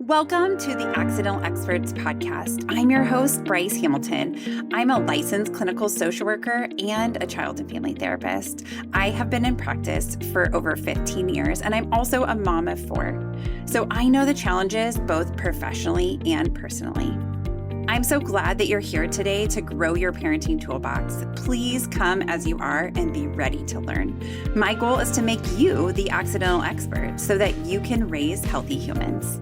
Welcome to the Accidental Experts podcast. I'm your host, Bryce Hamilton. I'm a licensed clinical social worker and a child and family therapist. I have been in practice for over 15 years, and I'm also a mom of 4. So I know the challenges both professionally and personally. I'm so glad that you're here today to grow your parenting toolbox. Please come as you are and be ready to learn. My goal is to make you the accidental expert so that you can raise healthy humans.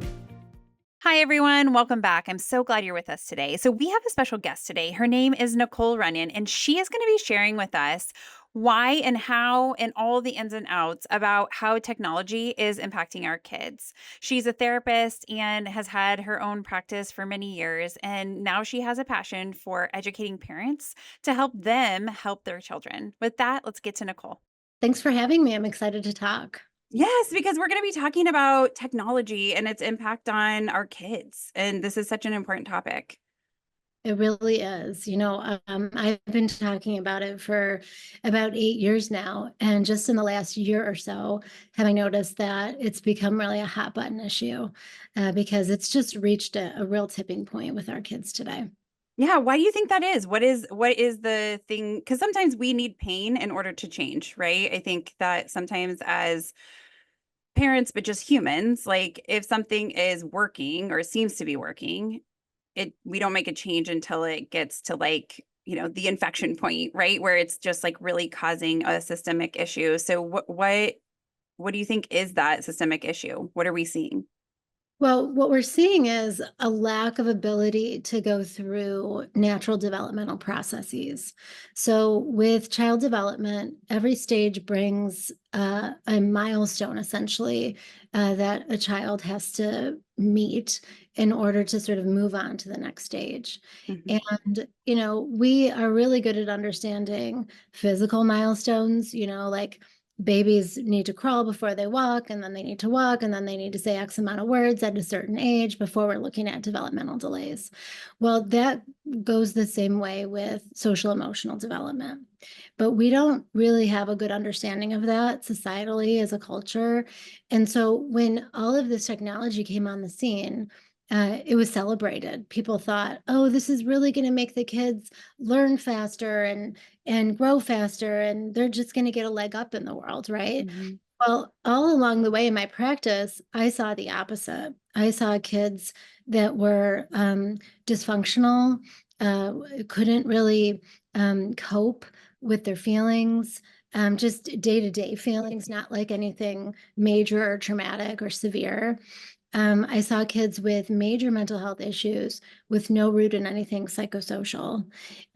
Hi, everyone. Welcome back. I'm so glad you're with us today. So we have a special guest today. Her name is Nicole Runyon, and she is going to be sharing with us why and how and all the ins and outs about how technology is impacting our kids. She's a therapist and has had her own practice for many years, and now she has a passion for educating parents to help them help their children. With that, let's get to Nicole. Thanks for having me. I'm excited to talk. Yes, because we're going to be talking about technology and its impact on our kids. And this is such an important topic. It really is. I've been talking about it for about 8 years now. And just in the last year or so, have I noticed that it's become really a hot button issue because it's just reached a real tipping point with our kids today. Yeah, why do you think that is? What is the thing? Because sometimes we need pain in order to change, right? I think that sometimes as parents, but just humans, like if something is working or seems to be working, we don't make a change until it gets to the infection point, right? Where it's just like really causing a systemic issue. So what do you think is that systemic issue? What are we seeing? Well, what we're seeing is a lack of ability to go through natural developmental processes. So, with child development, every stage brings a milestone essentially that a child has to meet in order to sort of move on to the next stage. Mhm. And, we are really good at understanding physical milestones, like babies need to crawl before they walk, and then they need to walk, and then they need to say X amount of words at a certain age before we're looking at developmental delays. Well, that goes the same way with social emotional development. But we don't really have a good understanding of that societally as a culture. And so when all of this technology came on the scene, it was celebrated. People thought, oh, this is really going to make the kids learn faster and grow faster, and they're just going to get a leg up in the world, right? Mhm. Well, all along the way in my practice, I saw the opposite. I saw kids that were dysfunctional, couldn't really cope with their feelings, just day-to-day feelings, not like anything major or traumatic or severe. I saw kids with major mental health issues with no root in anything psychosocial.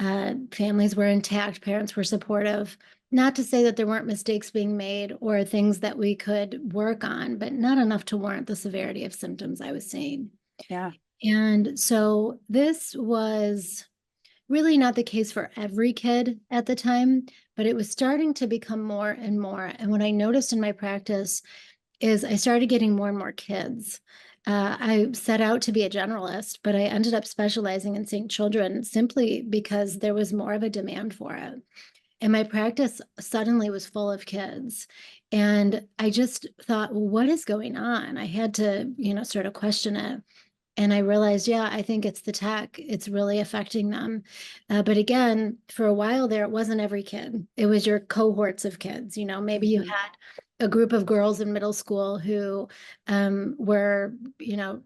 Families were intact, parents were supportive. Not to say that there weren't mistakes being made or things that we could work on, but not enough to warrant the severity of symptoms I was seeing. Yeah. And so this was really not the case for every kid at the time, but it was starting to become more and more. And what I noticed in my practice is I started getting more and more kids. I set out to be a generalist, but I ended up specializing in seeing children simply because there was more of a demand for it. And my practice suddenly was full of kids. And I just thought, well, what is going on? I had to, sort of question it. And I realized, yeah, I think it's the tech. It's really affecting them. But again, for a while there, it wasn't every kid. It was your cohorts of kids. Maybe you Mhm. had a group of girls in middle school who were,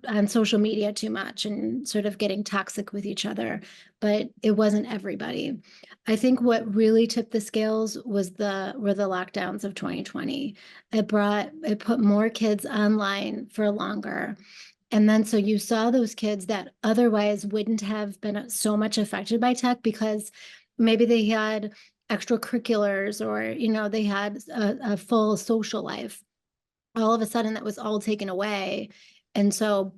on social media too much and sort of getting toxic with each other. But it wasn't everybody. I think what really tipped the scales were the lockdowns of 2020. It put more kids online for longer. And then so you saw those kids that otherwise wouldn't have been so much affected by tech because maybe they had extracurriculars or, they had a full social life. All of a sudden that was all taken away. And so,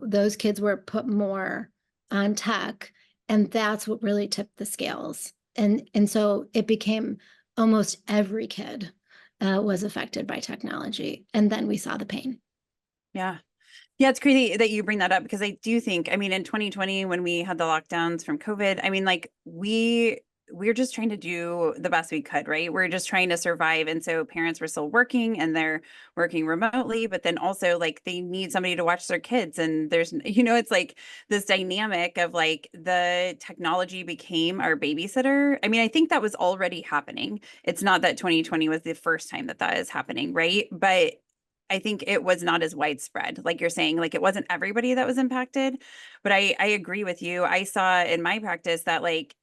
those kids were put more on tech, and that's what really tipped the scales. And so it became almost every kid was affected by technology. And then we saw the pain. Yeah. Yeah, it's crazy that you bring that up because I do think, I mean, in 2020, when we had the lockdowns from COVID, I mean, like we we're just trying to do the best we could, right? We're just trying to survive. And so parents were still working and they're working remotely, but then also like they need somebody to watch their kids. And there's, it's like this dynamic of like the technology became our babysitter. I mean, I think that was already happening. It's not that 2020 was the first time that that is happening, right? But I think it was not as widespread. Like you're saying, like it wasn't everybody that was impacted, but I agree with you. I saw in my practice that like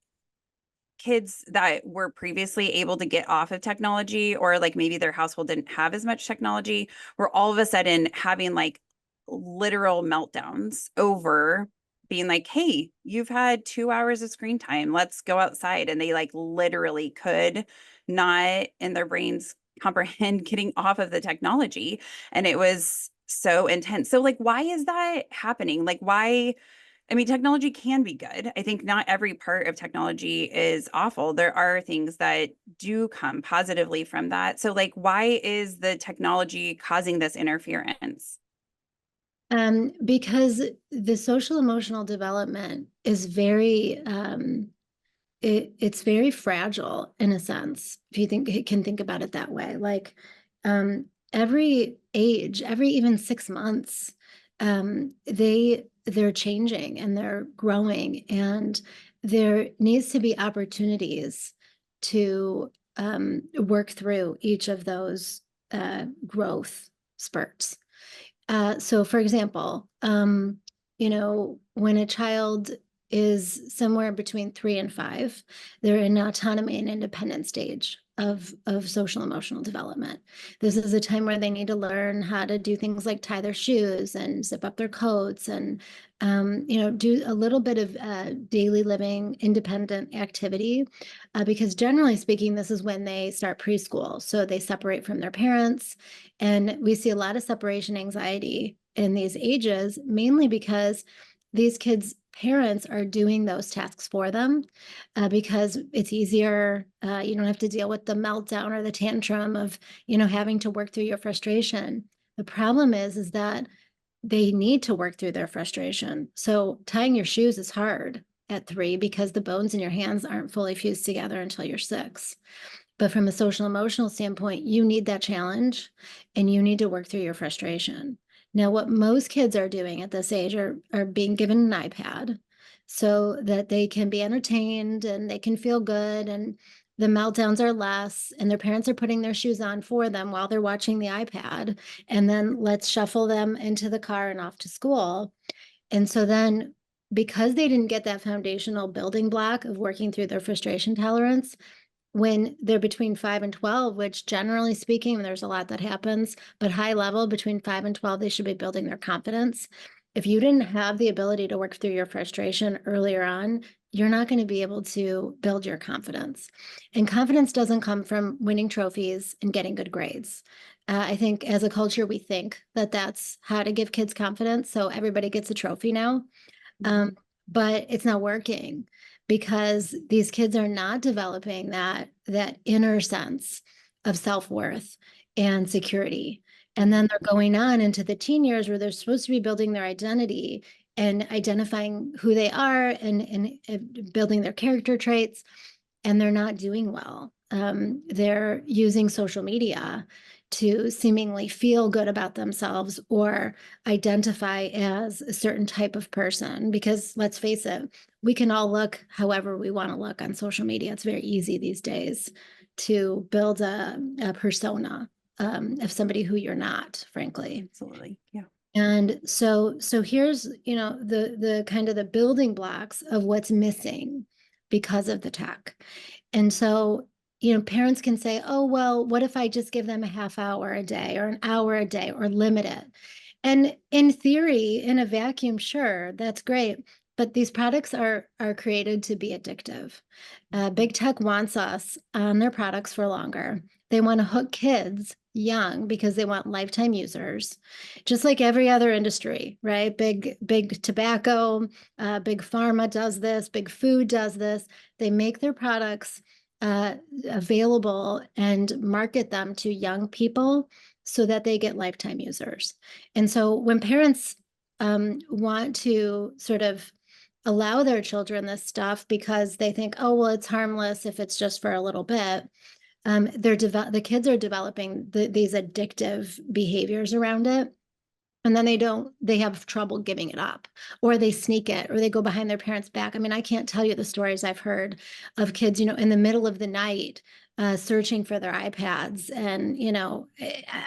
kids that were previously able to get off of technology or like maybe their household didn't have as much technology were all of a sudden having like literal meltdowns over being like, hey, you've had 2 hours of screen time. Let's go outside. And they like literally could not in their brains comprehend getting off of the technology. And it was so intense. So like, why is that happening? Like, why? I mean, technology can be good. I think not every part of technology is awful. There are things that do come positively from that. So, like, why is the technology causing this interference? Because the social emotional development is very it's very fragile in a sense, if you can think about it that way. Like every age, every even 6 months, they're changing and they're growing, and there needs to be opportunities to work through each of those growth spurts. So for example, when a child is somewhere between 3 and 5, they're in autonomy and independent stage of social emotional development. This is a time where they need to learn how to do things like tie their shoes and zip up their coats and do a little bit of daily living independent activity, because generally speaking, this is when they start preschool. So they separate from their parents, and we see a lot of separation anxiety in these ages, mainly because these kids' parents are doing those tasks for them, because it's easier. You don't have to deal with the meltdown or the tantrum of, having to work through your frustration. The problem is that they need to work through their frustration. So tying your shoes is hard at 3 because the bones in your hands aren't fully fused together until you're 6. But from a social emotional standpoint, you need that challenge and you need to work through your frustration. Now, what most kids are doing at this age are being given an iPad so that they can be entertained and they can feel good, and the meltdowns are less, and their parents are putting their shoes on for them while they're watching the iPad. And then let's shuffle them into the car and off to school. And so then, because they didn't get that foundational building block of working through their frustration tolerance, when they're between 5 and 12, which generally speaking, there's a lot that happens, but high level between 5 and 12, they should be building their confidence. If you didn't have the ability to work through your frustration earlier on, you're not going to be able to build your confidence. And confidence doesn't come from winning trophies and getting good grades. I think as a culture, we think that that's how to give kids confidence. So everybody gets a trophy now. But it's not working because these kids are not developing that inner sense of self-worth and security. And then they're going on into the teen years where they're supposed to be building their identity and identifying who they are and building their character traits, and they're not doing well. They're using social media to seemingly feel good about themselves or identify as a certain type of person. Because let's face it, we can all look however we want to look on social media. It's very easy these days to build a persona of somebody who you're not, frankly. Absolutely. Yeah. And so here's, the kind of the building blocks of what's missing because of the tech. And so, parents can say, oh, well, what if I just give them a half hour a day or an hour a day or limit it? And in theory, in a vacuum, sure, that's great. But these products are created to be addictive. Big tech wants us on their products for longer. They want to hook kids young because they want lifetime users, just like every other industry, right? Big tobacco, big pharma does this, big food does this. They make their products available and market them to young people so that they get lifetime users. And so when parents want to sort of allow their children this stuff because they think, oh, well, it's harmless if it's just for a little bit. The kids are developing these addictive behaviors around it. And then they have trouble giving it up, or they sneak it, or they go behind their parents' back. I mean, I can't tell you the stories I've heard of kids, in the middle of the night, searching for their iPads, and,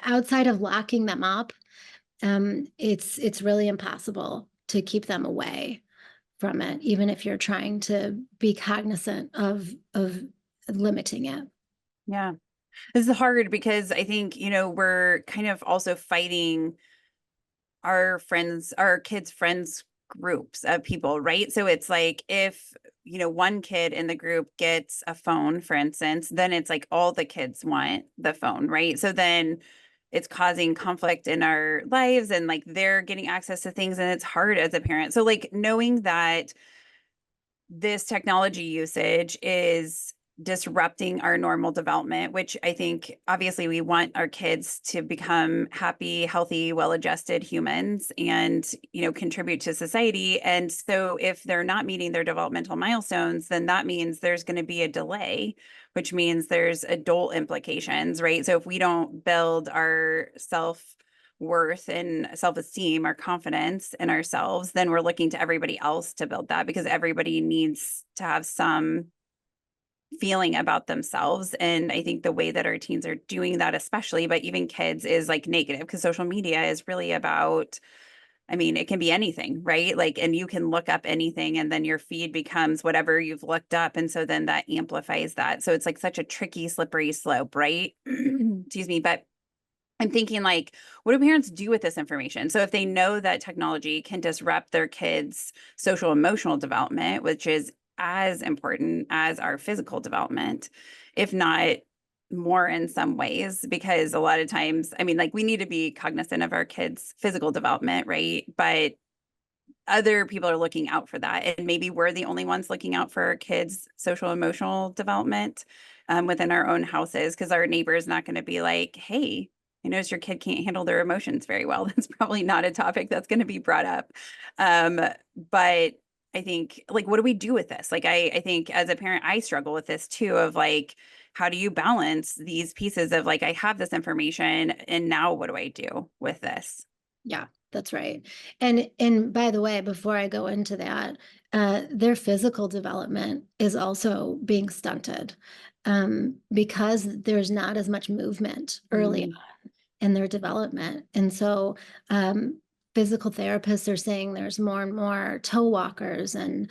outside of locking them up, it's really impossible to keep them away from it, even if you're trying to be cognizant of limiting it. Yeah. This is hard because I think, we're kind of also fighting our kids' friends groups of people, right? So it's like if, one kid in the group gets a phone, for instance, then it's like all the kids want the phone, right? So then it's causing conflict in our lives, and like they're getting access to things, and it's hard as a parent. So like knowing that this technology usage is disrupting our normal development, which I think obviously we want our kids to become happy, healthy, well-adjusted humans and, contribute to society. And so if they're not meeting their developmental milestones, then that means there's going to be a delay, which means there's adult implications, right? So if we don't build our self-worth and self-esteem, our confidence in ourselves, then we're looking to everybody else to build that, because everybody needs to have some feeling about themselves. And I think the way that our teens are doing that, especially, but even kids, is like negative, because social media is really about, I mean, it can be anything, right? Like, and you can look up anything, and then your feed becomes whatever you've looked up. And so then that amplifies that. So it's like such a tricky, slippery slope, right? Excuse me. But I'm thinking, like, what do parents do with this information? So if they know that technology can disrupt their kids' social emotional development, which is as important as our physical development, if not more in some ways, because a lot of times, I mean, like, we need to be cognizant of our kids' physical development, right? But other people are looking out for that. And maybe we're the only ones looking out for our kids' social emotional development within our own houses, because our neighbor is not going to be like, hey, I notice your kid can't handle their emotions very well. That's probably not a topic that's going to be brought up. But I think, like, what do we do with this? Like, I think as a parent, I struggle with this too, of like, how do you balance these pieces of like, I have this information, and now what do I do with this? Yeah, that's right. And by the way, before I go into that, their physical development is also being stunted, because there's not as much movement early Mm, on in their development. And so physical therapists are saying there's more and more toe walkers, and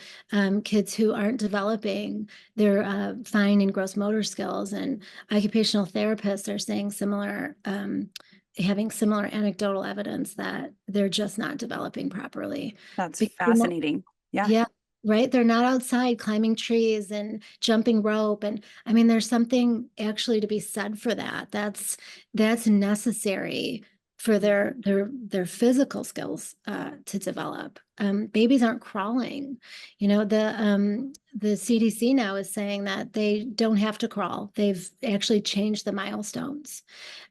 kids who aren't developing their fine and gross motor skills. And occupational therapists are saying having similar anecdotal evidence that they're just not developing properly. that's Because they're not- fascinating. Yeah. yeah, right. They're not outside climbing trees and jumping rope. And I mean, there's something actually to be said for that. That's necessary for their physical skills to develop. Babies aren't crawling. The CDC now is saying that they don't have to crawl. They've actually changed the milestones,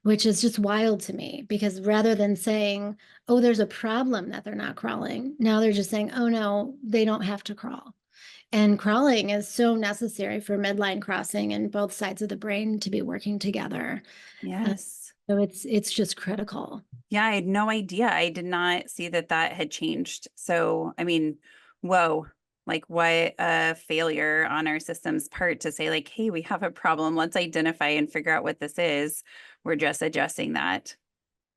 which is just wild to me, because rather than saying, oh, there's a problem that they're not crawling, now they're just saying, oh no, they don't have to crawl. And crawling is so necessary for midline crossing and both sides of the brain to be working together. Uh, Yes. so it's just critical. Yeah, I had no idea. I did not see that that had changed. So, I mean, whoa, like what a failure on our system's part to say, like, hey, we have a problem. Let's identify and figure out what this is. We're just adjusting that.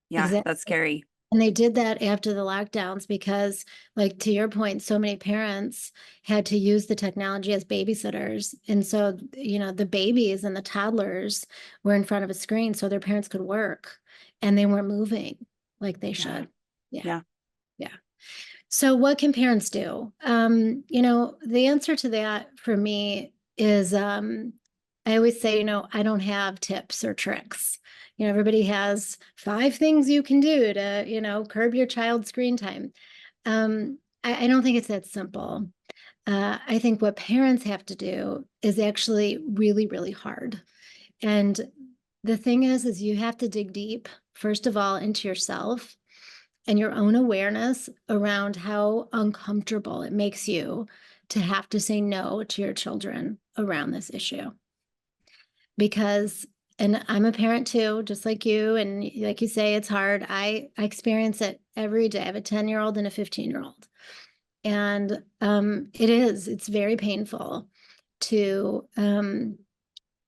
Yeah, Exactly. that's scary. And they did that after the lockdowns because, like, to your point, so many parents had to use the technology as babysitters. And so, the babies and the toddlers were in front of a screen so their parents could work, and they weren't moving like they Yeah. should. Yeah. Yeah. Yeah. So what can parents do? The answer to that for me is I always say, I don't have tips or tricks. Everybody has 5 things you can do to, curb your child's screen time. I don't think it's that simple. I think what parents have to do is actually really, really hard. And the thing is you have to dig deep, first of all, into yourself, and your own awareness around how uncomfortable it makes you to have to say no to your children around this issue. Because, and I'm a parent too, just like you, and like you say, it's hard. I experience it every day. I have a 10-year-old and a 15-year-old. And it's very painful to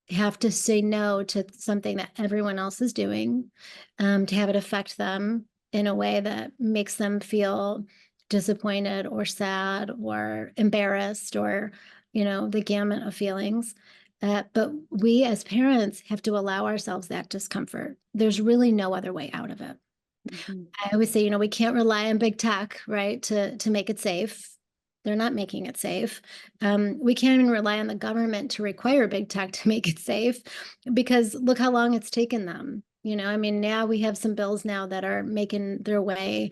have to say no to something that everyone else is doing, to have it affect them in a way that makes them feel disappointed or sad or embarrassed, or, the gamut of feelings. But we as parents have to allow ourselves that discomfort. There's really no other way out of it. Mhm. I always say, we can't rely on big tech, right, to make it safe. They're not making it safe. We can't even rely on the government to require big tech to make it safe, because look how long it's taken them. I mean, now we have some bills now that are making their way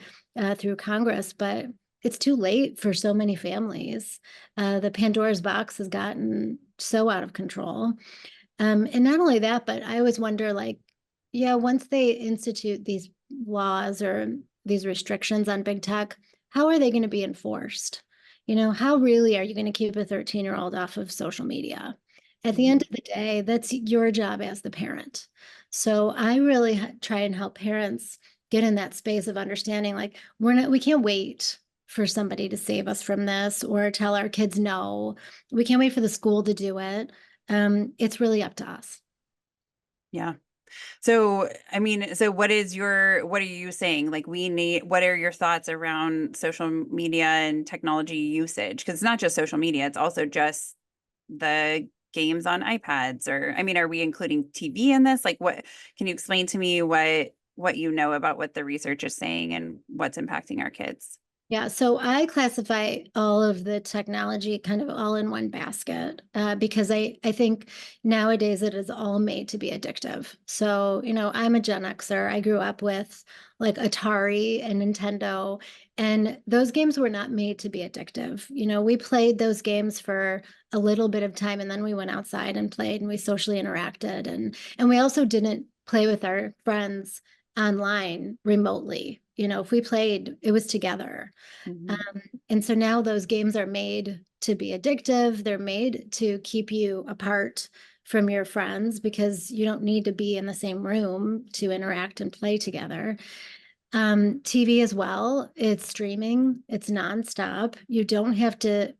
through Congress, but it's too late for so many families. The Pandora's box has gotten so out of control. And not only that, but I always wonder, like, yeah, once they institute these laws or these restrictions on big tech, how are they going to be enforced? How really are you going to keep a 13-year-old off of social media? At the end of the day, that's your job as the parent. So I really try and help parents get in that space of understanding, like, we can't wait for somebody to save us from this or tell our kids no. We can't wait for the school to do it. It's really up to us. Yeah. So, I mean, so what are you saying? Like, what are your thoughts around social media and technology usage? Because it's not just social media, it's also just the games on iPads, or, I mean, are we including TV in this? Like, can you explain to me what you know about what the research is saying and what's impacting our kids? Yeah, so I classify all of the technology kind of all in one basket, because I think nowadays it is all made to be addictive. So, I'm a Gen Xer. I grew up with like Atari and Nintendo, and those games were not made to be addictive. We played those games for a little bit of time, and then we went outside and played and we socially interacted. And we also didn't play with our friends online remotely. If we played, it was together. Mhm. Um, and so now those games are made to be addictive. They're made to keep you apart from your friends because you don't need to be in the same room to interact and play together. TV as well, it's streaming, it's nonstop. You don't have to,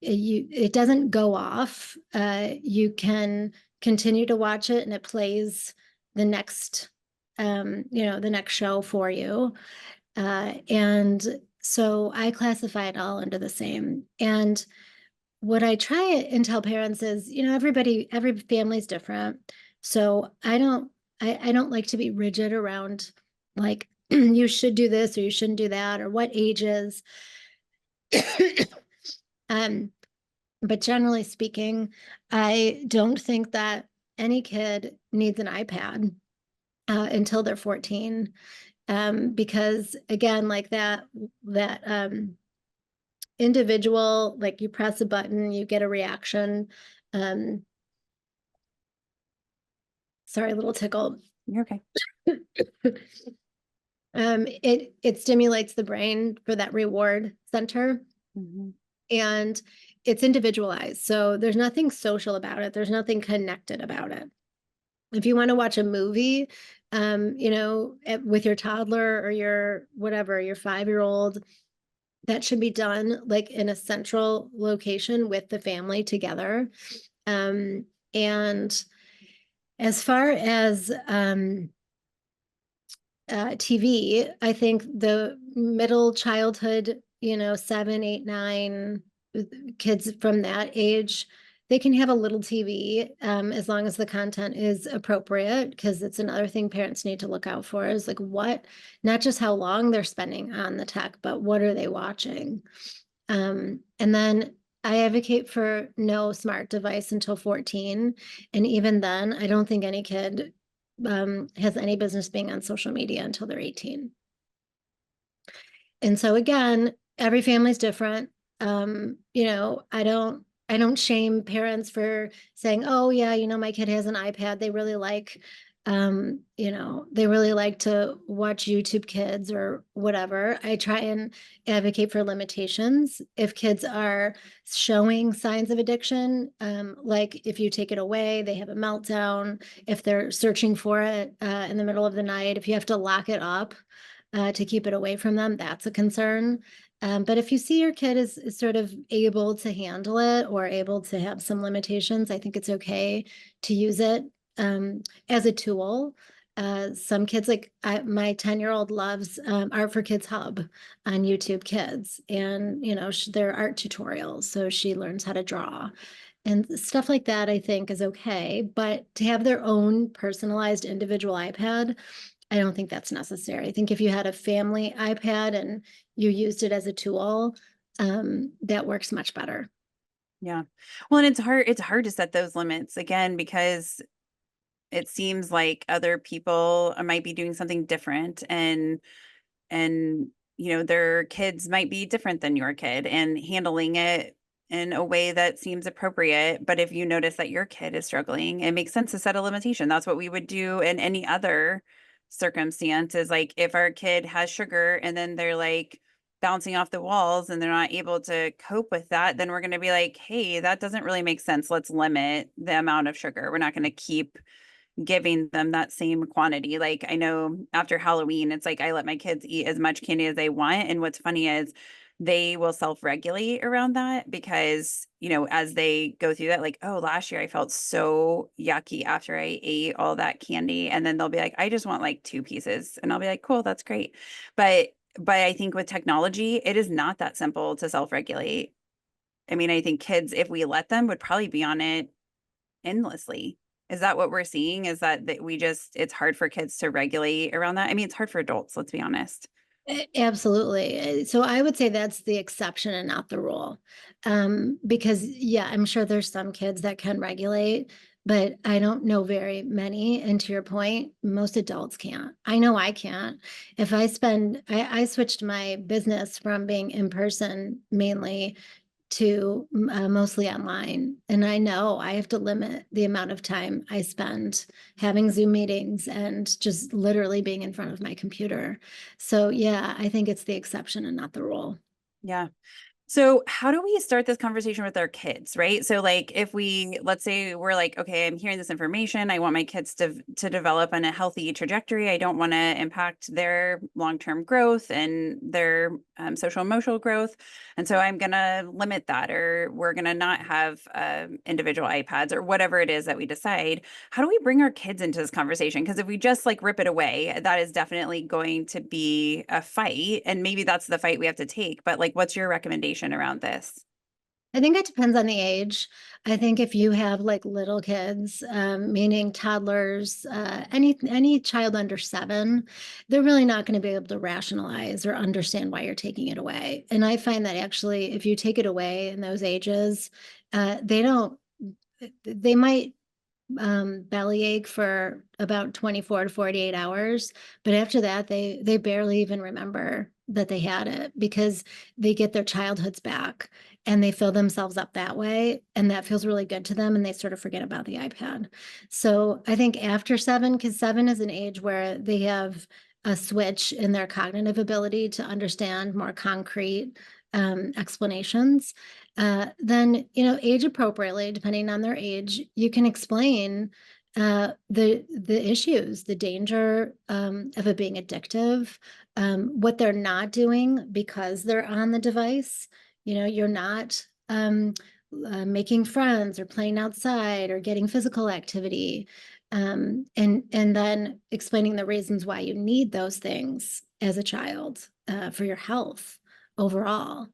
it doesn't go off. You can continue to watch it and it plays the next, the next show for you. And so I classify it all under the same. And what I try and tell parents is, every family's different. So I don't like to be rigid around, like, you should do this or you shouldn't do that, or what ages. um, but generally speaking, I don't think that any kid needs an iPad until they're 14. Because again, like that individual, like, you press a button, you get a reaction. Um, sorry, a little tickle. You're okay. It stimulates the brain for that reward center, Mhm. and it's individualized. So there's nothing social about it. There's nothing connected about it. If you want to watch a movie, with your toddler or your whatever, your 5-year-old, that should be done like in a central location with the family together. And as far as TV, I think the middle childhood, 7, 8, 9, kids from that age, they can have a little TV, as long as the content is appropriate, because it's another thing parents need to look out for is like not just how long they're spending on the tech, but what are they watching? And then I advocate for no smart device until 14. And even then, I don't think any kid has any business being on social media until they're 18. And so again, every family's different. I don't shame parents for saying, oh yeah, my kid has an iPad they really like. They really like to watch YouTube Kids or whatever. I try and advocate for limitations. If kids are showing signs of addiction, like if you take it away, they have a meltdown. If they're searching for it in the middle of the night, if you have to lock it up to keep it away from them, that's a concern. But if you see your kid is sort of able to handle it or able to have some limitations, I think it's okay to use it as a tool. Some kids, like my 10-year-old loves Art for Kids Hub on YouTube Kids, and there are art tutorials, so she learns how to draw and stuff like that. I think is okay, but to have their own personalized individual iPad, I don't think that's necessary. I think if you had a family iPad and you used it as a tool, that works much better. Yeah. Well, and it's hard to set those limits again, because it seems like other people might be doing something different, and their kids might be different than your kid and handling it in a way that seems appropriate. But if you notice that your kid is struggling, it makes sense to set a limitation. That's what we would do in any other circumstance. Is like if our kid has sugar and then they're like bouncing off the walls and they're not able to cope with that, then we're going to be like, hey, that doesn't really make sense. Let's limit the amount of sugar. We're not going to keep giving them that same quantity. Like I know after Halloween, it's like I let my kids eat as much candy as they want. And what's funny is they will self-regulate around that, because, as they go through that, like, oh, last year I felt so yucky after I ate all that candy. And then they'll be like, I just want like 2 pieces. And I'll be like, cool, that's great. But I think with technology, it is not that simple to self-regulate. I mean, I think kids, if we let them, would probably be on it endlessly. Is that what we're seeing? Is that it's hard for kids to regulate around that? I mean, it's hard for adults, let's be honest. Absolutely. So I would say that's the exception and not the rule. Because yeah, I'm sure there's some kids that can regulate, but I don't know very many. And to your point, most adults can't. I know I can't. I switched my business from being in person mainly to mostly online. And I know I have to limit the amount of time I spend having Zoom meetings and just literally being in front of my computer. So yeah, I think it's the exception and not the rule. Yeah. So how do we start this conversation with our kids, right? So like if let's say we're like, okay, I'm hearing this information. I want my kids to develop on a healthy trajectory. I don't want to impact their long-term growth and their social emotional growth. And so I'm going to limit that, or we're going to not have individual iPads or whatever it is that we decide. How do we bring our kids into this conversation? Because if we just like rip it away, that is definitely going to be a fight. And maybe that's the fight we have to take. But like, what's your recommendation around this? I think it depends on the age. I think if you have like little kids, meaning toddlers, any child under 7, they're really not going to be able to rationalize or understand why you're taking it away. And I find that actually, if you take it away in those ages, they don't. They might bellyache for about 24 to 48 hours, but after that, they barely even remember that they had it because they get their childhoods back and they fill themselves up that way, and that feels really good to them, and they sort of forget about the iPad. So I think after 7, because 7 is an age where they have a switch in their cognitive ability to understand more concrete explanations. Then age appropriately, depending on their age, you can explain the issues, the danger of it being addictive, what they're not doing because they're on the device. You're not making friends or playing outside or getting physical activity, and then explaining the reasons why you need those things as a child for your health overall.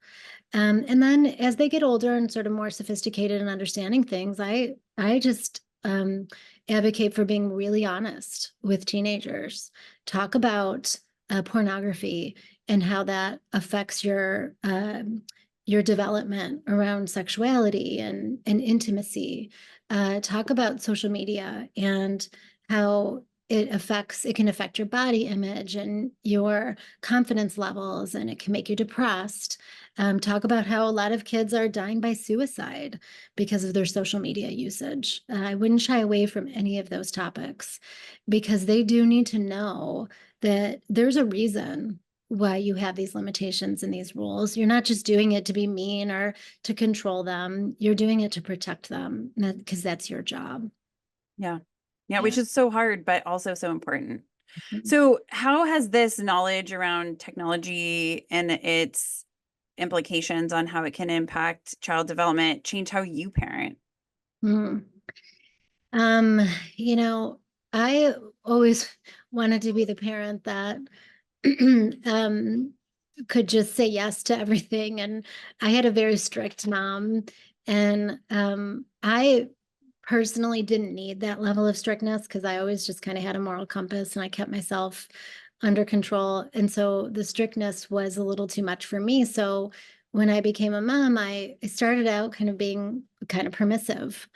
And then as they get older and sort of more sophisticated and understanding things, I just advocate for being really honest with teenagers. Talk about pornography and how that affects your development around sexuality and intimacy. Talk about social media and how it can affect your body image and your confidence levels, and it can make you depressed. Talk about how a lot of kids are dying by suicide because of their social media usage. I wouldn't shy away from any of those topics, because they do need to know that there's a reason why you have these limitations and these rules. You're not just doing it to be mean or to control them. You're doing it to protect them, because that's your job. Yeah. Yeah, Yeah. which is so hard, but also so important. So, how has this knowledge around technology and its implications on how it can impact child development change how you parent? Mm. Um, you know, I always wanted to be the parent that um, could just say yes to everything. And I had a very strict mom. And I personally didn't need that level of strictness, because I always just kind of had a moral compass and I kept myself under control. And so the strictness was a little too much for me. So when I became a mom, I started out kind of being kind of permissive.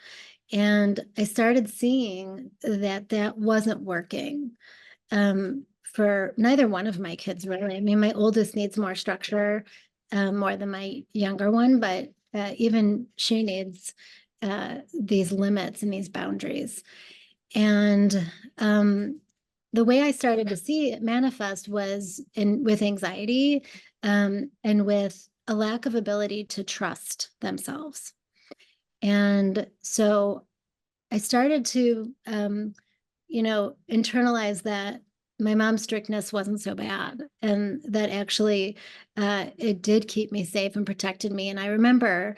And I started seeing that that wasn't working for neither one of my kids, really. I mean, my oldest needs more structure, more than my younger one, but even she needs these limits and these boundaries. And the way I started to see it manifest was with anxiety, and with a lack of ability to trust themselves. And so I started to, internalize that my mom's strictness wasn't so bad, and that actually it did keep me safe and protected me. And I remember,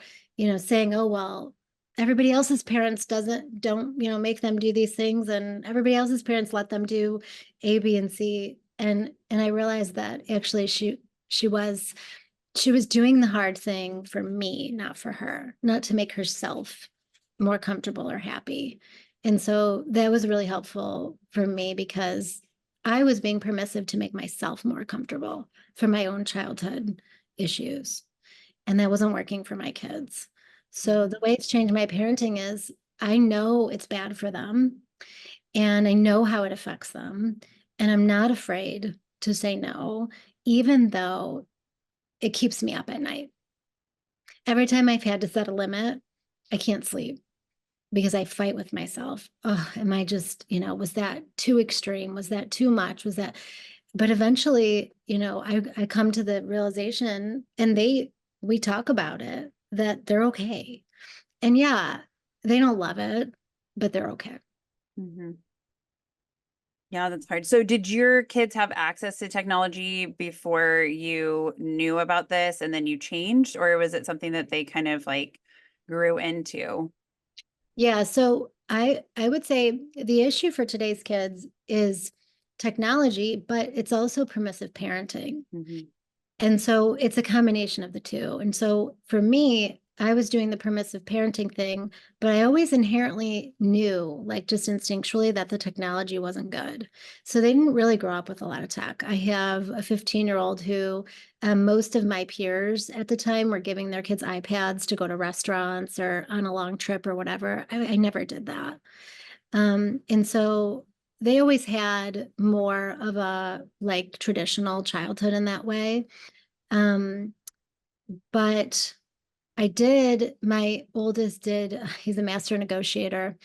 saying, "Oh well, everybody else's parents don't make them do these things, and everybody else's parents let them do A, B, and C." And I realized that actually she was she was doing the hard thing for me, not for her, not to make herself more comfortable or happy. And so that was really helpful for me, because I was being permissive to make myself more comfortable for my own childhood issues. And that wasn't working for my kids. So the way it's changed my parenting is I know it's bad for them, and I know how it affects them. And I'm not afraid to say no, even though it keeps me up at night. Every time I've had to set a limit, I can't sleep, because I fight with myself. Oh, am I just, was that too extreme? Was that too much? Was that, but eventually, I come to the realization, and we talk about it, that they're okay. And yeah, they don't love it, but they're okay. Mm-hmm. Yeah, that's hard. So, did your kids have access to technology before you knew about this and then you changed, or was it something that they kind of like grew into? Yeah, so I would say the issue for today's kids is technology, but it's also permissive parenting. Mm-hmm. And so it's a combination of the two. And so for me, I was doing the permissive parenting thing, but I always inherently knew, like just instinctually, that the technology wasn't good. So they didn't really grow up with a lot of tech. I have a 15-year-old who most of my peers at the time were giving their kids iPads to go to restaurants or on a long trip or whatever. I never did that. And so they always had more of a like traditional childhood in that way. Um, but my oldest did, he's a master negotiator,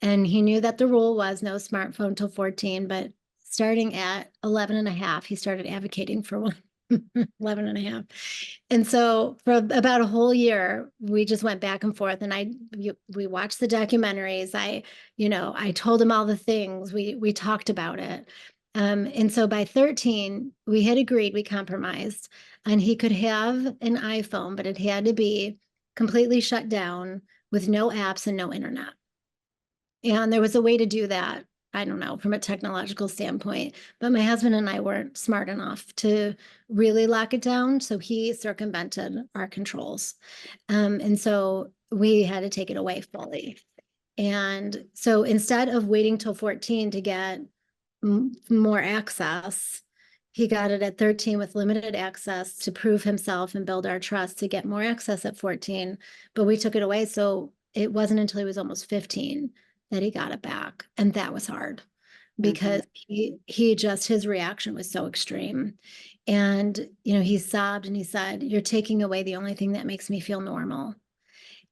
and he knew that the rule was no smartphone till 14, but starting at 11 and a half, he started advocating for one. 11 and a half. And so for about a whole year, we just went back and forth, and we watched the documentaries. I told him all the things. We talked about it. And so by 13, we had agreed, we compromised, and he could have an iPhone, but it had to be completely shut down with no apps and no internet. And there was a way to do that. I don't know, from a technological standpoint, but my husband and I weren't smart enough to really lock it down. So he circumvented our controls. And so we had to take it away fully. And so instead of waiting till 14 to get more access, he got it at 13 with limited access to prove himself and build our trust to get more access at 14. But we took it away. So it wasn't until he was almost 15 that he got it back. And that was hard. because his reaction was so extreme. And, he sobbed and he said, "You're taking away the only thing that makes me feel normal."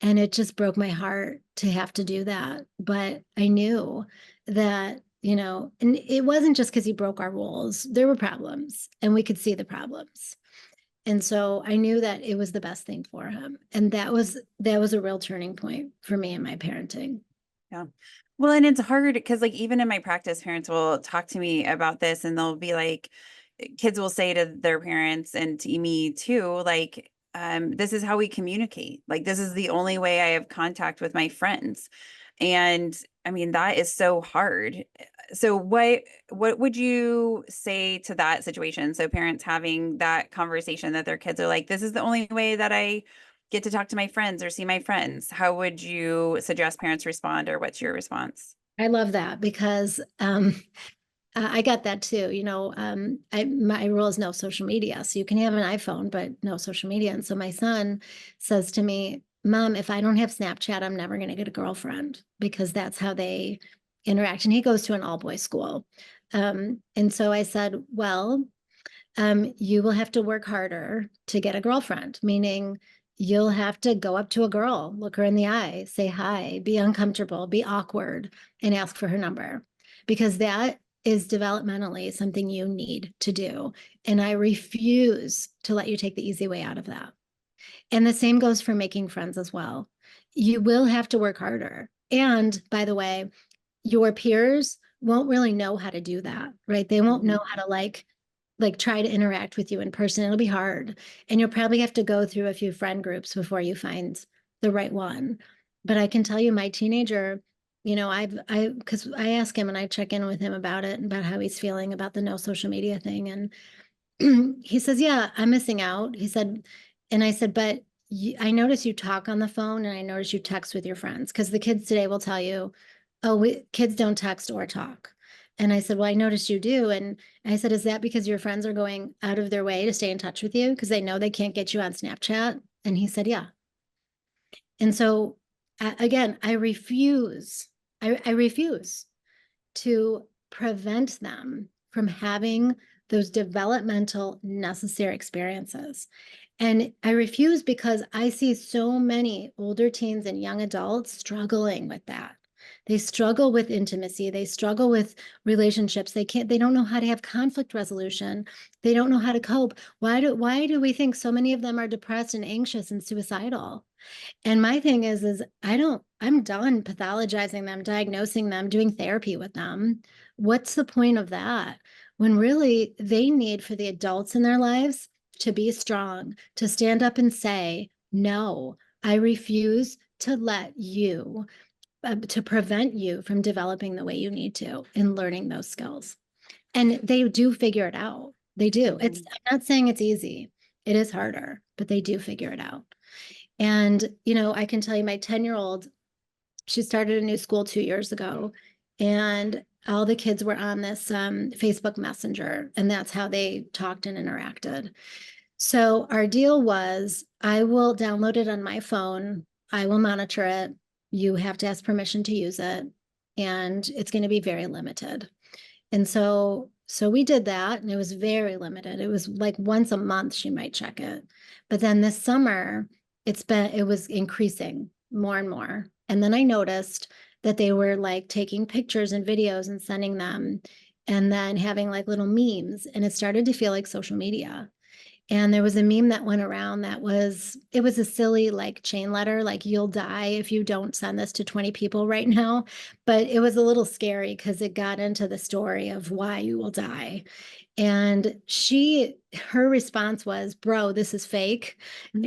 And it just broke my heart to have to do that. But I knew that, and it wasn't just because he broke our rules. There were problems and we could see the problems. And so I knew that it was the best thing for him. And that was a real turning point for me in my parenting. Yeah. Well, and it's hard because like even in my practice, parents will talk to me about this and they'll be like, kids will say to their parents and to me too, like, this is how we communicate. Like, this is the only way I have contact with my friends. And I mean, that is so hard. So what would you say to that situation? So parents having that conversation that their kids are like, this is the only way that I get to talk to my friends or see my friends. How would you suggest parents respond, or what's your response? I love that because I got that too. My rule is no social media. So you can have an iPhone, but no social media. And so my son says to me, "Mom, if I don't have Snapchat, I'm never going to get a girlfriend," because that's how they interact. And he goes to an all-boys school. And so I said, "Well, you will have to work harder to get a girlfriend," meaning you'll have to go up to a girl, look her in the eye, say hi, be uncomfortable, be awkward, and ask for her number, because that is developmentally something you need to do. And I refuse to let you take the easy way out of that. And the same goes for making friends as well. You will have to work harder. And by the way, your peers won't really know how to do that, right? They won't know how to try to interact with you in person. It'll be hard. And you'll probably have to go through a few friend groups before you find the right one. But I can tell you, my teenager, because I ask him and I check in with him about it, about how he's feeling about the no social media thing. And he says, "Yeah, I'm missing out." He said, and I said, "But I notice you talk on the phone and I notice you text with your friends." Because the kids today will tell you, "Oh, kids don't text or talk." And I said, "Well, I noticed you do." And I said, "Is that because your friends are going out of their way to stay in touch with you because they know they can't get you on Snapchat?" And he said, "Yeah." And so again, I refuse. I refuse to prevent them from having those developmental necessary experiences. And I refuse because I see so many older teens and young adults struggling with that. They struggle with intimacy. They struggle with relationships. They don't know how to have conflict resolution. They don't know how to cope. Why do we think so many of them are depressed and anxious and suicidal? And my thing is I'm done pathologizing them, diagnosing them, doing therapy with them. What's the point of that? When really they need for the adults in their lives to be strong, to stand up and say, "No, I refuse to let you, to prevent you from developing the way you need to and learning those skills." And they do figure it out. They do. I'm not saying it's easy. It is harder, but they do figure it out. And, I can tell you my 10-year-old, she started a new school 2 years ago, and all the kids were on this Facebook Messenger, and that's how they talked and interacted. So our deal was, I will download it on my phone. I will monitor it. You have to ask permission to use it, and it's going to be very limited. And so we did that, and it was very limited. It was like once a month she might check it. But then this summer, it was increasing more and more. And then I noticed that they were like taking pictures and videos and sending them, and then having like little memes, and it started to feel like social media. And there was a meme that went around it was a silly like chain letter, like, "You'll die if you don't send this to 20 people right now." But it was a little scary because it got into the story of why you will die. And her response was, "Bro, this is fake."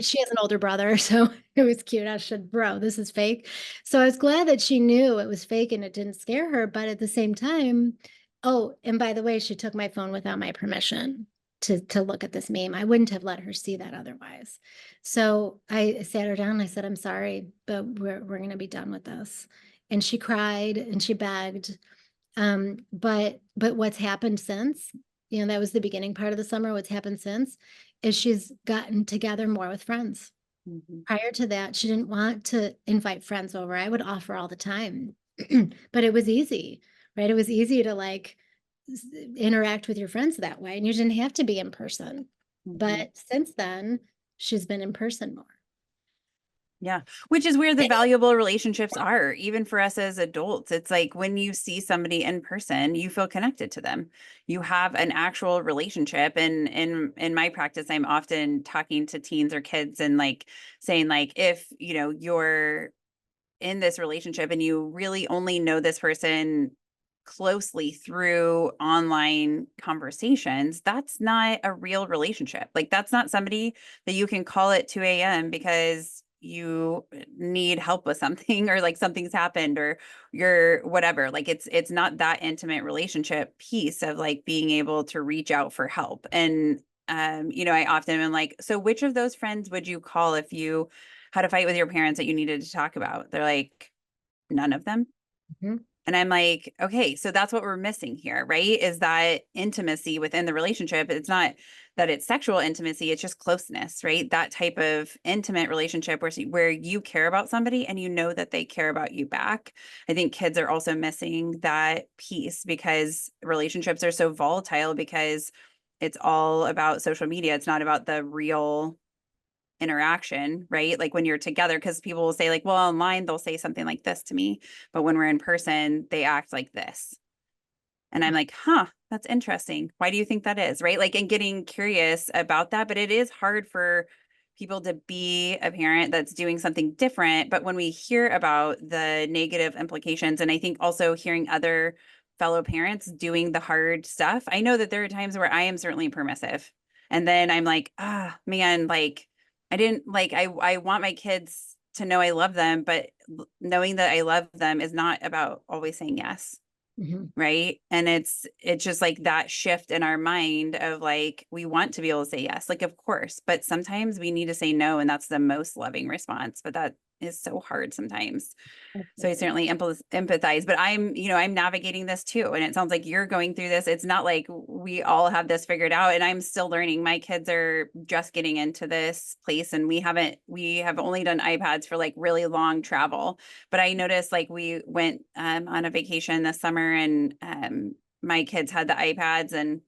She has an older brother, so it was cute. I said, "Bro, this is fake." So I was glad that she knew it was fake and it didn't scare her. But at the same time, oh, and by the way, she took my phone without my permission to look at this meme. I wouldn't have let her see that otherwise. So I sat her down and I said, "I'm sorry, but we're going to be done with this." And she cried and she begged. But what's happened since, that was the beginning part of the summer. What's happened since is she's gotten together more with friends. Prior to that, she didn't want to invite friends over. I would offer all the time, but it was easy, right? It was easy to like interact with your friends that way, and you didn't have to be in person. But since then, she's been in person more. Yeah. Which is where the valuable relationships are, even for us as adults. It's like when you see somebody in person, you feel connected to them. You have an actual relationship. And in my practice, I'm often talking to teens or kids and like saying, like, if you're in this relationship and you really only know this person closely through online conversations, that's not a real relationship. Like that's not somebody that you can call at 2 a.m. because you need help with something or like something's happened or you're whatever. Like it's not that intimate relationship piece of like being able to reach out for help. And I often am like, so which of those friends would you call if you had a fight with your parents that you needed to talk about? They're like, none of them. Mhm. And I'm like, okay, so that's what we're missing here, right? Is that intimacy within the relationship. It's not that it's sexual intimacy, it's just closeness, right? That type of intimate relationship where you care about somebody and you know that they care about you back. I think kids are also missing that piece because relationships are so volatile because it's all about social media. It's not about the real interaction, right? Like when you're together, because people will say, like, well, online, they'll say something like this to me, but when we're in person, they act like this. And I'm like, huh, that's interesting. Why do you think that is? Right. Like, and getting curious about that. But it is hard for people to be a parent that's doing something different. But when we hear about the negative implications, and I think also hearing other fellow parents doing the hard stuff, I know that there are times where I am certainly permissive. And then I'm like, ah, man, like, I didn't like, I want my kids to know I love them, but knowing that I love them is not about always saying yes. Mhm. Right. And it's just like that shift in our mind of like, we want to be able to say yes, like, of course, but sometimes we need to say no. And that's the most loving response. But that is so hard sometimes. So I Absolutely. certainly empathize, but I'm navigating this too. And it sounds like you're going through this. It's not like we all have this figured out and I'm still learning. My kids are just getting into this place and we have only done iPads for like really long travel. But I noticed like we went on a vacation this summer and my kids had the iPads and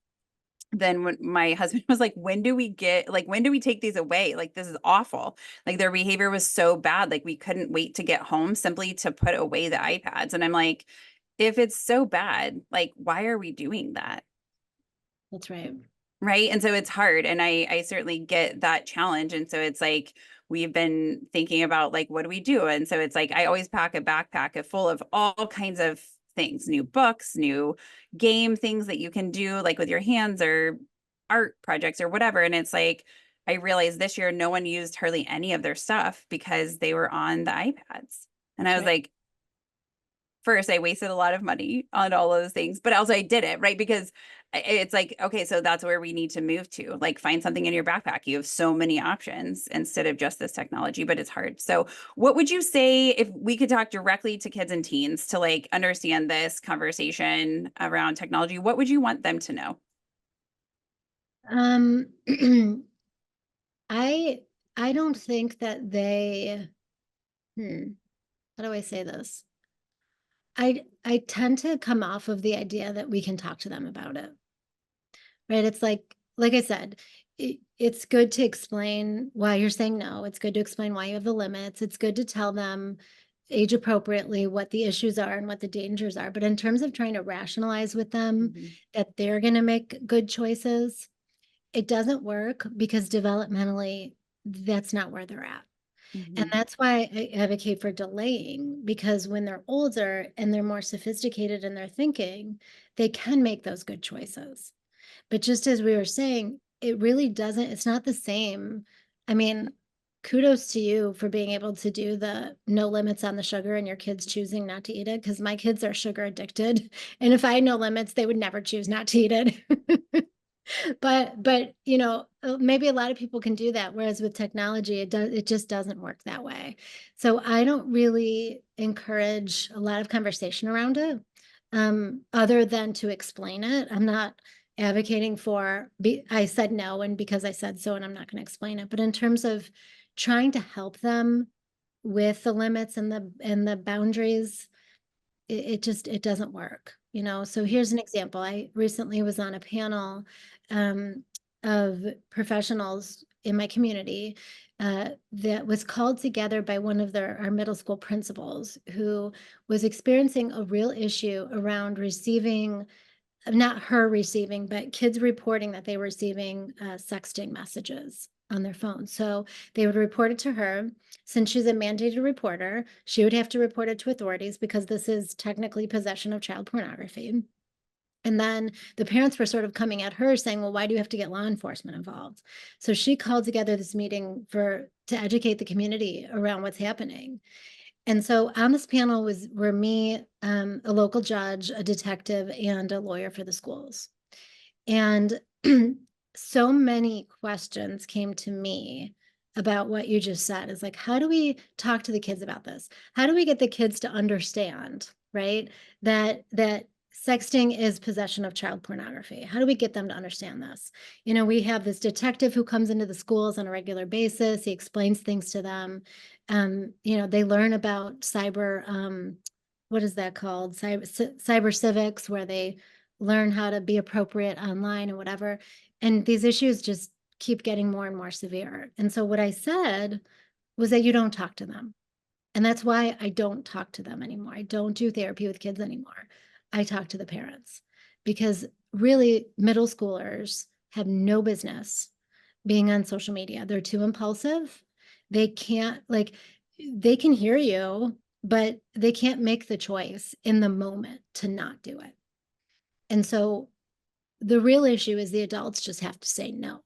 then when my husband was like, when do we take these away? Like, this is awful. Like their behavior was so bad. Like we couldn't wait to get home simply to put away the iPads. And I'm like, if it's so bad, like, why are we doing that? That's right. Right. And so it's hard. And I certainly get that challenge. And so it's like, we've been thinking about like, what do we do? And so it's like, I always pack a backpack full of all kinds of things, new books, new game things that you can do like with your hands or art projects or whatever. And it's like, I realized this year, no one used hardly any of their stuff because they were on the iPads. And I That's was right. like, first I wasted a lot of money on all of those things, but also I did it, right? Because it's like, okay, so that's where we need to move to. Like find something in your backpack. You have so many options instead of just this technology, but it's hard. So what would you say if we could talk directly to kids and teens to like understand this conversation around technology? What would you want them to know? Um, I I don't think that how do I say this? I tend to come off of the idea that we can talk to them about it. Right? It's like I said, it's good to explain why you're saying no. It's good to explain why you have the limits. It's good to tell them age appropriately what the issues are and what the dangers are. But in terms of trying to rationalize with them Mhm. that they're going to make good choices, it doesn't work because developmentally, that's not where they're at. And Mhm. that's why I advocate for delaying, because when they're older and they're more sophisticated in their thinking, they can make those good choices. But just as we were saying, it really doesn't, it's not the same. I mean, kudos to you for being able to do the no limits on the sugar and your kids choosing not to eat it, because my kids are sugar addicted. And if I had no limits, they would never choose not to eat it. But maybe a lot of people can do that, whereas with technology, it just doesn't work that way. So I don't really encourage a lot of conversation around it, other than to explain it. I'm not advocating for I said no, and because I said so, and I'm not going to explain it. But in terms of trying to help them with the limits and the boundaries, it doesn't work. you know? So here's an example. I recently was on a panel of professionals in my community that was called together by one of our middle school principals who was experiencing a real issue around receiving, not her receiving, but kids reporting that they were receiving sexting messages on their phone. So they would report it to her. Since she's a mandated reporter, she would have to report it to authorities because this is technically possession of child pornography. And then the parents were sort of coming at her saying, well, why do you have to get law enforcement involved? So she called together this meeting to educate the community around what's happening. And so on this panel were me, a local judge, a detective, and a lawyer for the schools. And so many questions came to me about what you just said. Is like, how do we talk to the kids about this? How do we get the kids to understand, right? That sexting is possession of child pornography. How do we get them to understand this? You know, we have this detective who comes into the schools on a regular basis. He explains things to them. You know, they learn about cyber, what is that called? Cyber civics, where they learn how to be appropriate online and whatever. And these issues just keep getting more and more severe. And so what I said was that you don't talk to them. And that's why I don't talk to them anymore. I don't do therapy with kids anymore. I talk to the parents because really middle schoolers have no business being on social media. They're too impulsive. They can't, like, they can hear you, but they can't make the choice in the moment to not do it. And so the real issue is the adults just have to say no.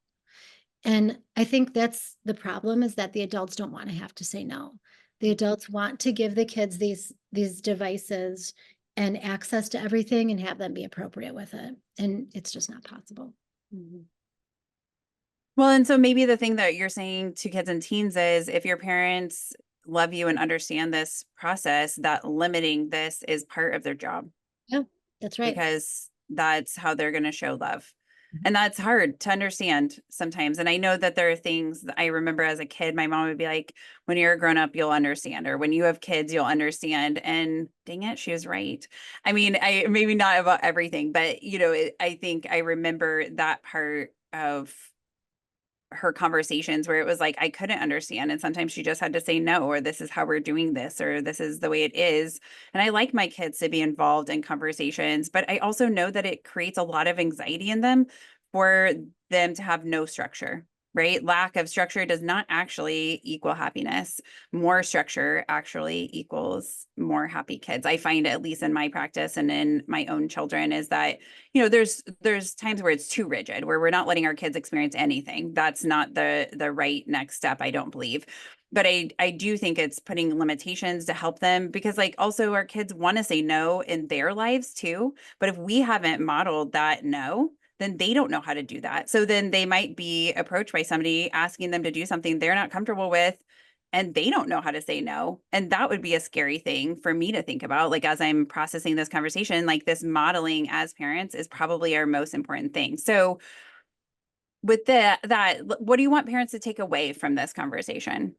And I think that's the problem, is that the adults don't want to have to say no. The adults want to give the kids these devices and access to everything and have them be appropriate with it. And it's just not possible. Mhm. Well, and so maybe the thing that you're saying to kids and teens is if your parents love you and understand this process, that limiting this is part of their job Yeah, that's right. because that's how they're going to show love. And that's hard to understand sometimes. And I know that there are things that I remember as a kid, my mom would be like, when you're a grown up, you'll understand, or when you have kids, you'll understand. And dang it, she was right. I mean, I maybe not about everything, but you know, I think I remember that part of her conversations where it was like I couldn't understand, and sometimes she just had to say no, or this is how we're doing this, or this is the way it is. And I like my kids to be involved in conversations, but I also know that it creates a lot of anxiety in them for them to have no structure, right? Lack of structure does not actually equal happiness. More structure actually equals more happy kids. I find, at least in my practice and in my own children, is that, you know, there's times where it's too rigid, where we're not letting our kids experience anything. That's not the right next step, I don't believe. But I do think it's putting limitations to help them, because like also our kids want to say no in their lives too. But if we haven't modeled that no, then they don't know how to do that. So then they might be approached by somebody asking them to do something they're not comfortable with, and they don't know how to say no. And that would be a scary thing for me to think about. Like, as I'm processing this conversation, like this modeling as parents is probably our most important thing. So with that, what do you want parents to take away from this conversation?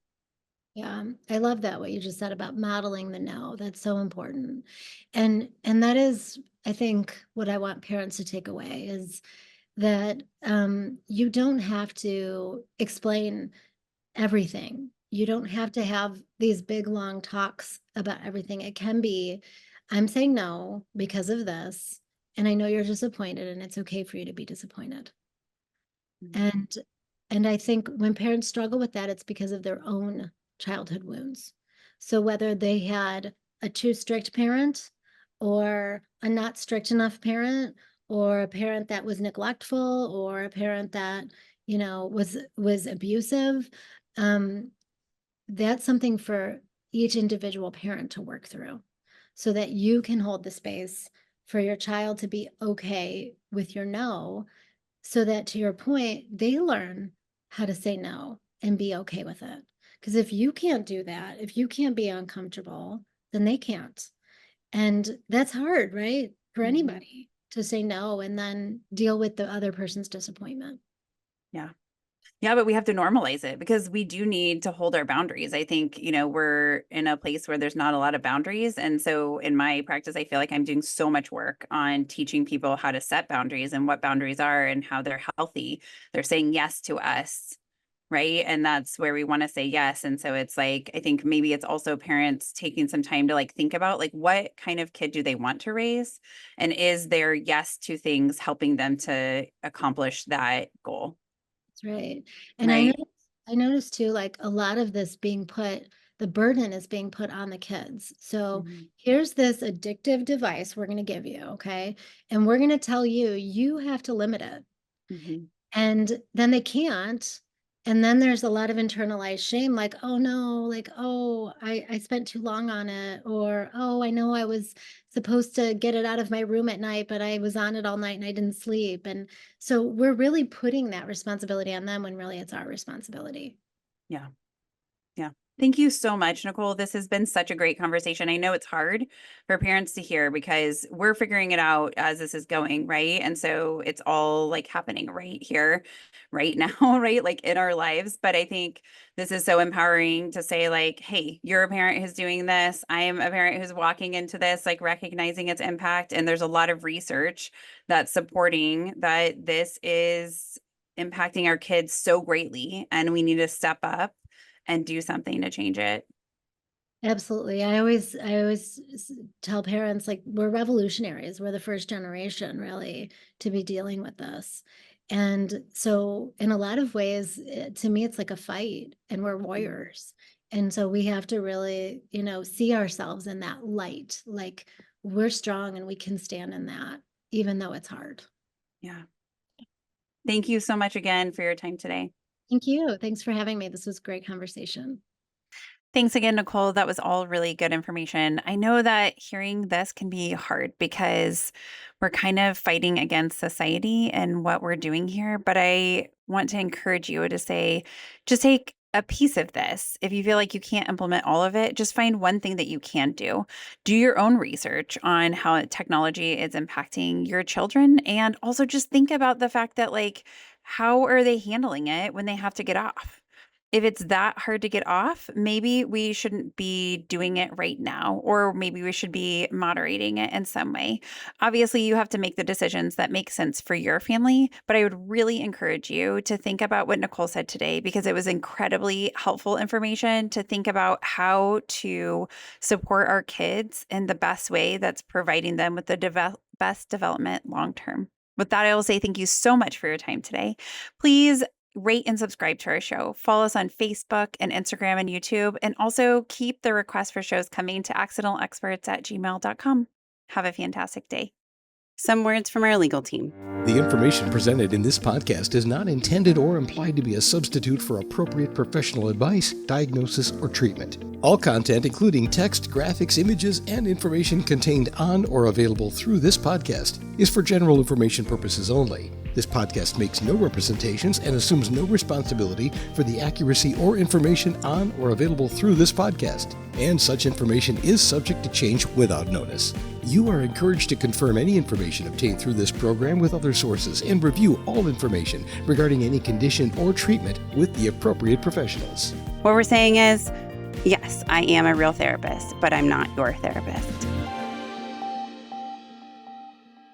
Yeah, I love that, what you just said about modeling the no. That's so important. And that is, I think, what I want parents to take away is that you don't have to explain everything. You don't have to have these big, long talks about everything. It can be, I'm saying no because of this, and I know you're disappointed, and it's okay for you to be disappointed. And I think when parents struggle with that, it's because of their own childhood wounds. So whether they had a too strict parent, or a not strict enough parent, or a parent that was neglectful, or a parent that, you know, was abusive, um, that's something for each individual parent to work through, so that you can hold the space for your child to be okay with your no, so that, to your point, they learn how to say no and be okay with it. Because if you can't do that, if you can't be uncomfortable, then they can't. And that's hard, right? For Mhm. anybody to say no and then deal with the other person's disappointment. Yeah. Yeah, but we have to normalize it because we do need to hold our boundaries. I think, we're in a place where there's not a lot of boundaries. And so in my practice, I feel like I'm doing so much work on teaching people how to set boundaries and what boundaries are and how they're healthy. They're saying yes to us, right? And that's where we want to say yes. And so it's like, I think maybe it's also parents taking some time to like think about like what kind of kid do they want to raise? And is their yes to things helping them to accomplish that goal? That's right. And Right. I noticed too, like a lot of this the burden is being put on the kids. So Mhm. here's this addictive device we're going to give you, okay? And we're going to tell you, you have to limit it. Mhm. And then they can't. And then there's a lot of internalized shame, like, oh no, like, oh, I spent too long on it. Or, oh, I know I was supposed to get it out of my room at night, but I was on it all night and I didn't sleep. And so we're really putting that responsibility on them when really it's our responsibility. Yeah. Yeah. Thank you so much, Nicole. This has been such a great conversation. I know it's hard for parents to hear because we're figuring it out as this is going, right? And so it's all like happening right here, right now, right? Like in our lives. But I think this is so empowering to say, like, hey, you're a parent who's doing this. I am a parent who's walking into this, like recognizing its impact. And there's a lot of research that's supporting that this is impacting our kids so greatly. And we need to step up and do something to change it. Absolutely. Tell parents like we're revolutionaries. We're the first generation really to be dealing with this. And so in a lot of ways, to me, it's like a fight and we're Mhm. warriors. And so we have to really, see ourselves in that light. Like we're strong and we can stand in that, even though it's hard. Yeah. Thank you so much again for your time today. Thank you. Thanks for having me. This was a great conversation. Thanks again, Nicole. That was all really good information. I know that hearing this can be hard because we're kind of fighting against society and what we're doing here. But I want to encourage you to say, just take a piece of this. If you feel like you can't implement all of it, just find one thing that you can do. Do your own research on how technology is impacting your children. And also just think about the fact that, like, how are they handling it when they have to get off? If it's that hard to get off, maybe we shouldn't be doing it right now, or maybe we should be moderating it in some way. Obviously, you have to make the decisions that make sense for your family, but I would really encourage you to think about what Nicole said today because it was incredibly helpful information to think about how to support our kids in the best way that's providing them with the best development long term. With that, I will say thank you so much for your time today. Please rate and subscribe to our show. Follow us on Facebook and Instagram and YouTube, and also keep the requests for shows coming to accidentalexperts@gmail.com. Have a fantastic day. Some words from our legal team. The information presented in this podcast is not intended or implied to be a substitute for appropriate professional advice, diagnosis, or treatment. All content, including text, graphics, images, and information contained on or available through this podcast, is for general information purposes only. This podcast makes no representations and assumes no responsibility for the accuracy or information on or available through this podcast, and such information is subject to change without notice. You are encouraged to confirm any information obtained through this program with other sources and review all information regarding any condition or treatment with the appropriate professionals. What we're saying is, yes, I am a real therapist, but I'm not your therapist.